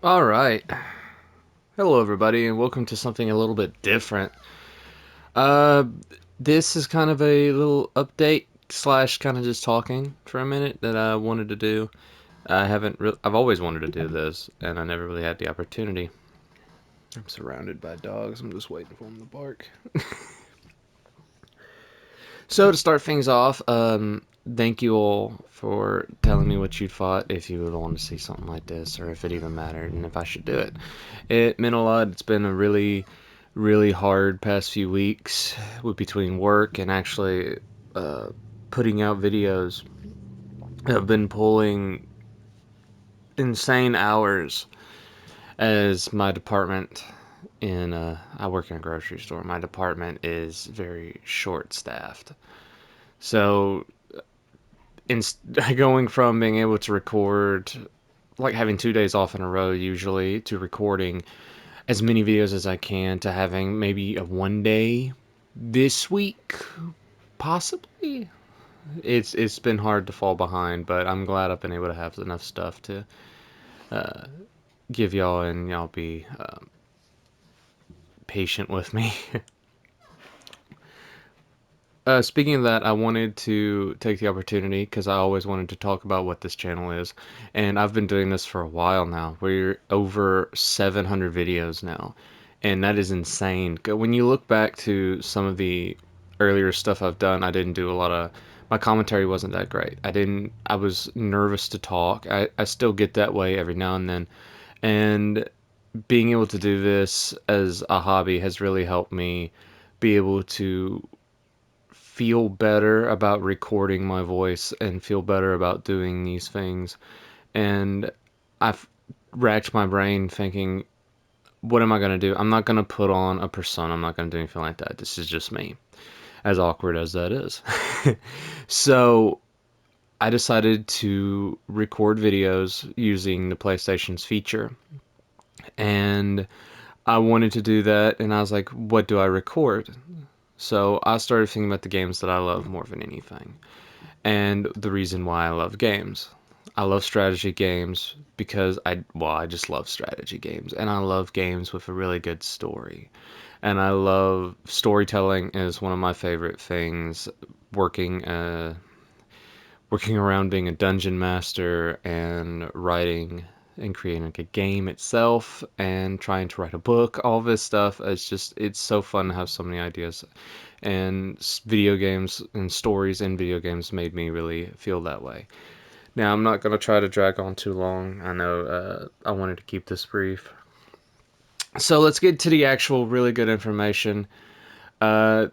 All right. Hello, everybody, and welcome to something a little bit different. Uh, this is kind of a little update slash kind of just talking for a minute that I wanted to do. I've always wanted to do this, and I never really had the opportunity. I'm surrounded by dogs. I'm just waiting for them to bark. So to start things off, thank you all for telling me what you'd thought, if you would want to see something like this, or if it even mattered, and if I should do it. It meant a lot. It's been a really hard past few weeks with between work and actually uh, putting out videos. I've been pulling insane hours as my department I work in a grocery store. My department is very short staffed. So in going from being able to record, like having 2 days off in a row usually, to recording as many videos as I can, to having maybe a 1 day this week, possibly. It's been hard to fall behind, but I'm glad I've been able to have enough stuff to give y'all, and y'all be patient with me. Speaking of that, I wanted to take the opportunity because I always wanted to talk about what this channel is, and I've been doing this for a while now. We're over 700 videos now, and that is insane. When you look back to some of the earlier stuff I've done, I didn't do a lot of. My commentary wasn't that great. I was nervous to talk. I still get that way every now and then, and being able to do this as a hobby has really helped me be able to feel better about recording my voice and feel better about doing these things. And I've racked my brain thinking, what am I going to do? I'm not going to put on a persona. I'm not going to do anything like that. This is just me, as awkward as that is. So I decided to record videos using the PlayStation's feature. And I wanted to do that, and I was like, what do I record? So I started thinking about the games that I love more than anything, and the reason why I love games. I love strategy games because I just love strategy games, and I love games with a really good story. And I love storytelling is one of my favorite things. Working working around being a dungeon master and writing and creating a game itself and trying to write a book, all this stuff. It's so fun to have so many ideas. And video games and stories in video games made me really feel that way. Now, I'm not going to try to drag on too long. I know I wanted to keep this brief. So let's get to the actual really good information. Uh,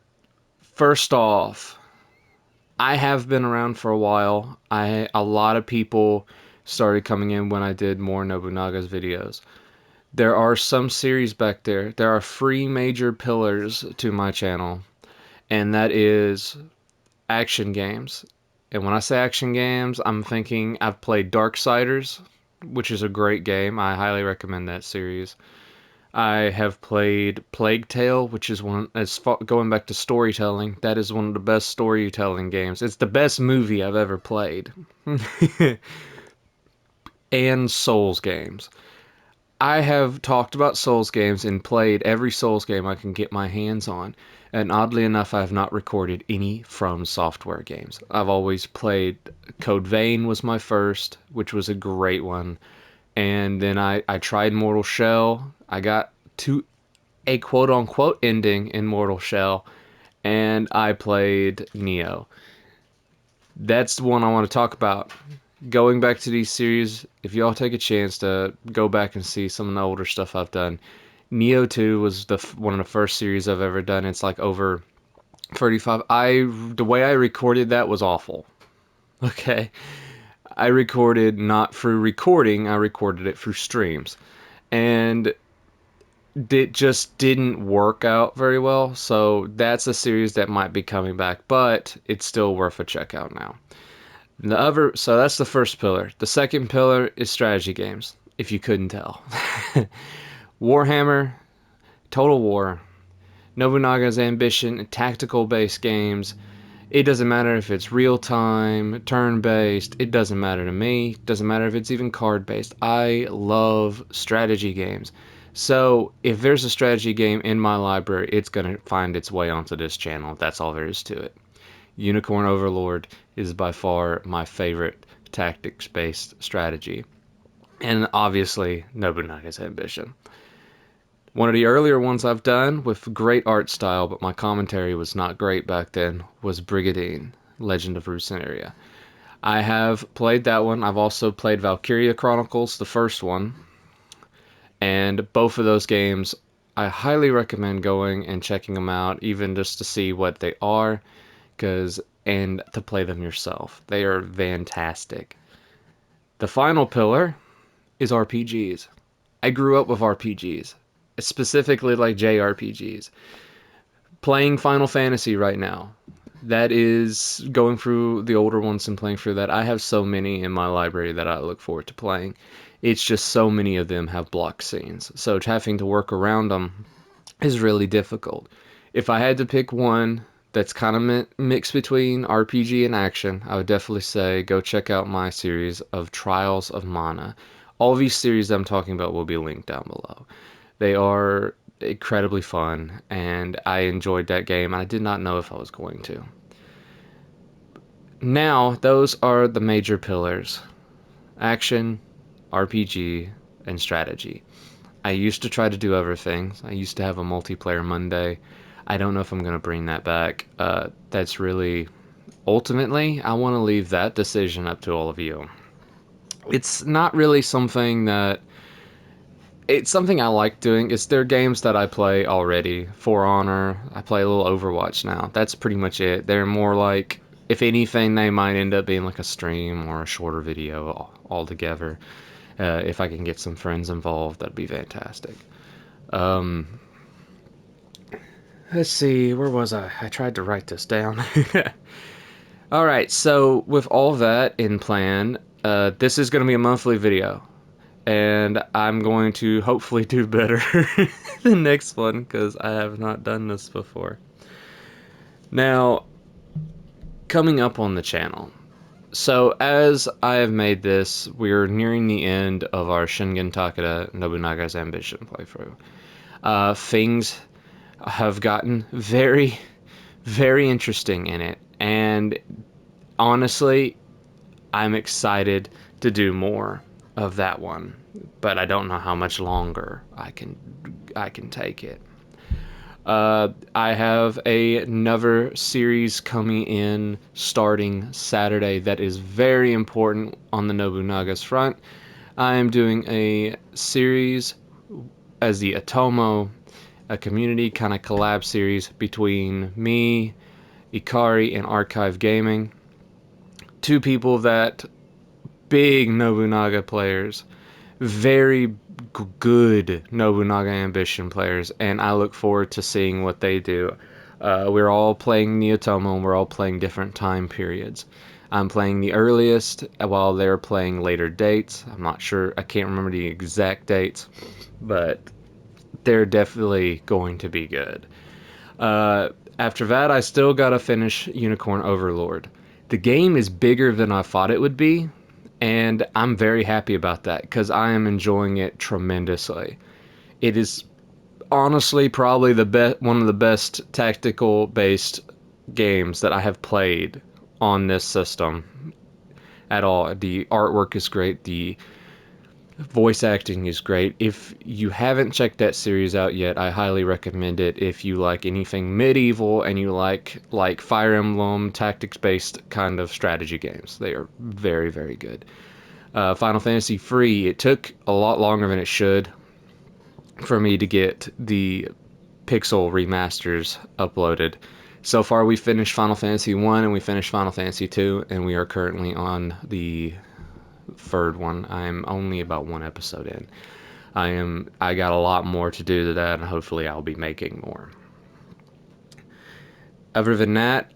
First off, I have been around for a while. A lot of people started coming in when I did more Nobunaga's videos. There are some series back there. There are three major pillars to my channel, and that is action games. And when I say action games, I'm thinking I've played Darksiders, which is a great game. I highly recommend that series. I have played Plague Tale, which is going back to storytelling, that is one of the best storytelling games. It's the best movie I've ever played. And Souls games. I have talked about Souls games and played every Souls game I can get my hands on. And oddly enough, I have not recorded any From Software games. I've always played Code Vein was my first, which was a great one. And then I tried Mortal Shell. I got to a quote unquote ending in Mortal Shell, and I played Neo. That's the one I want to talk about. Going back to these series, if y'all take a chance to go back and see some of the older stuff I've done, Neo 2 was one of the first series I've ever done. It's like over 35. The way I recorded that was awful. Okay. I recorded not through recording, I recorded it through streams. And it just didn't work out very well. So that's a series that might be coming back, but it's still worth a check out now. So that's the first pillar. The second pillar is strategy games, if you couldn't tell. Warhammer, Total War, Nobunaga's Ambition, tactical based games. It doesn't matter if it's real time, turn based, it doesn't matter to me. It doesn't matter if it's even card based. I love strategy games. So if there's a strategy game in my library, it's going to find its way onto this channel. That's all there is to it. Unicorn Overlord is by far my favorite tactics based strategy. And obviously, Nobunaga's Ambition. One of the earlier ones I've done with great art style, but my commentary was not great back then, was Brigadine, Legend of Rusineria. I have played that one. I've also played Valkyria Chronicles, the first one, and both of those games I highly recommend going and checking them out, even just to see what they are, cause and to play them yourself. They are fantastic. The final pillar is RPGs. I grew up with RPGs, specifically like JRPGs. Playing Final Fantasy right now. That is going through the older ones and playing through that. I have so many in my library that I look forward to playing. It's just so many of them have block scenes. So having to work around them is really difficult. If I had to pick one that's kind of mixed between RPG and action, I would definitely say go check out my series of Trials of Mana. All these series I'm talking about will be linked down below. They are incredibly fun, and I enjoyed that game. I did not know if I was going to. Now, those are the major pillars: action, RPG, and strategy. I used to try to do everything. I used to have a multiplayer Monday. I don't know if I'm going to bring that back. That's really, ultimately, I want to leave that decision up to all of you. It's not really something that it's something I like doing. It's their games that I play already. For Honor, I play a little Overwatch now. That's pretty much it. They're more like, if anything, they might end up being like a stream or a shorter video altogether. If I can get some friends involved, that'd be fantastic. Um, let's see, where was I? I tried to write this down. All right, so with all that in plan, this is going to be a monthly video. And I'm going to hopefully do better the next one because I have not done this before. Now, coming up on the channel. So, as I have made this, we're nearing the end of our Shingen Takeda Nobunaga's Ambition playthrough. Things have gotten very, very interesting in it, and honestly, I'm excited to do more of that one, but I don't know how much longer I can take it. I have another series coming in starting Saturday that is very important on the Nobunaga's front. I am doing a series as the Atomo, a community kind of collab series between me, Ikari, and Archive Gaming. Two people that big Nobunaga players, very good Nobunaga Ambition players, and I look forward to seeing what they do. We're all playing Neotomo, and we're all playing different time periods. I'm playing the earliest while they're playing later dates. I'm not sure, I can't remember the exact dates, but they're definitely going to be good. After that, I still gotta finish Unicorn Overlord. The game is bigger than I thought it would be, and I'm very happy about that because I am enjoying it tremendously. It is honestly probably one of the best tactical based games that I have played on this system at all. The artwork is great, the voice acting is great. If you haven't checked that series out yet, I highly recommend it. If you like anything medieval and you like Fire Emblem tactics based kind of strategy games, they are very, very good. Final Fantasy free, it took a lot longer than it should for me to get the pixel remasters uploaded. So far, we finished Final Fantasy 1 and we finished Final Fantasy 2, and we are currently on the third one. I'm only about one episode in. I got a lot more to do to that, and hopefully I'll be making more. Other than that,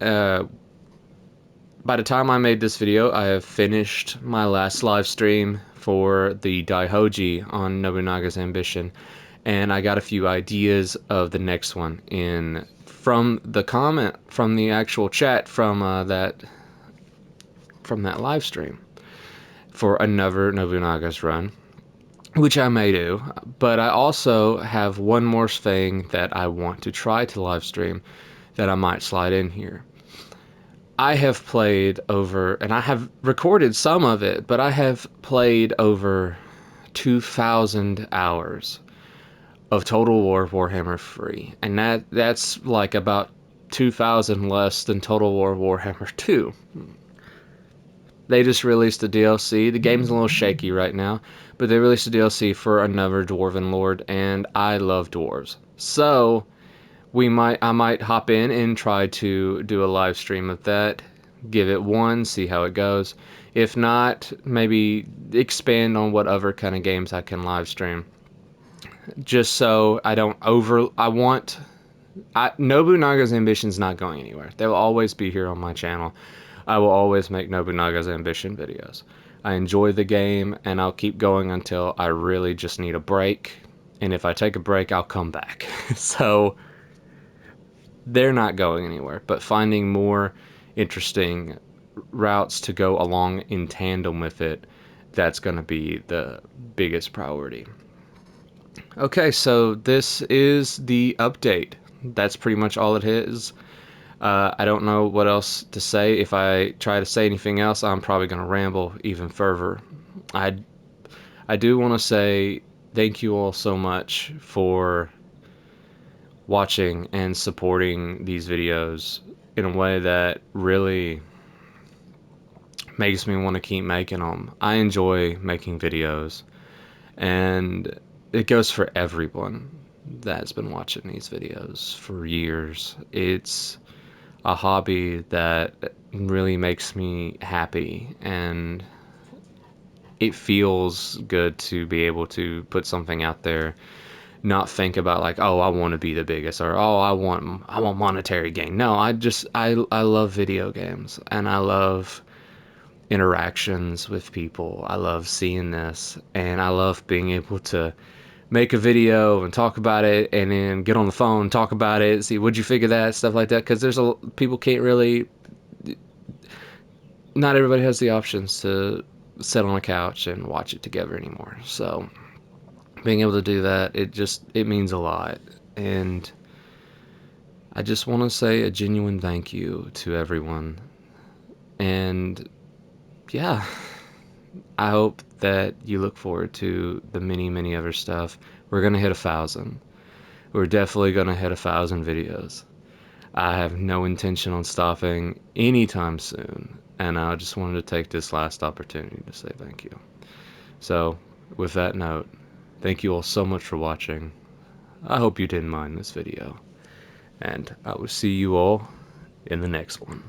by the time I made this video, I have finished my last live stream for the Daihoji on Nobunaga's Ambition, and I got a few ideas of the next one in from the comment from the actual chat from that live stream for another Nobunaga's run, which I may do. But I also have one more thing that I want to try to live stream that I might slide in here. I have played over, and I have recorded some of it, but I have played over 2,000 hours of Total War Warhammer 3, and that's like about 2,000 less than Total War Warhammer 2. They just released a DLC. The game's a little shaky right now, but they released a DLC for another Dwarven Lord, and I love dwarves. So I might hop in and try to do a live stream of that. Give it one, see how it goes. If not, maybe expand on what other kind of games I can live stream. Just so I don't Nobunaga's Ambition's not going anywhere. They will always be here on my channel. I will always make Nobunaga's Ambition videos. I enjoy the game, and I'll keep going until I really just need a break. And if I take a break, I'll come back. So they're not going anywhere, but finding more interesting routes to go along in tandem with it, that's going to be the biggest priority. Okay, so this is the update. That's pretty much all it is. I don't know what else to say. If I try to say anything else, I'm probably going to ramble even further. I, I do want to say thank you all so much for watching and supporting these videos in a way that really makes me want to keep making them. I enjoy making videos, and it goes for everyone that's been watching these videos for years. It's a hobby that really makes me happy, and it feels good to be able to put something out there, not think about like, oh, I want to be the biggest, or oh, I want monetary gain. No, I love video games, and I love interactions with people. I love seeing this, and I love being able to make a video and talk about it, and then get on the phone, talk about it, see what'd you figure that, stuff like that. Because people can't really, not everybody has the options to sit on a couch and watch it together anymore. So being able to do that, it means a lot. And I just want to say a genuine thank you to everyone. And yeah, I hope that you look forward to the many other stuff. We're gonna hit 1,000. We're definitely gonna hit 1,000 videos. I have no intention on stopping anytime soon, and I just wanted to take this last opportunity to say thank you. So, with that note, thank you all so much for watching. I hope you didn't mind this video, and I will see you all in the next one.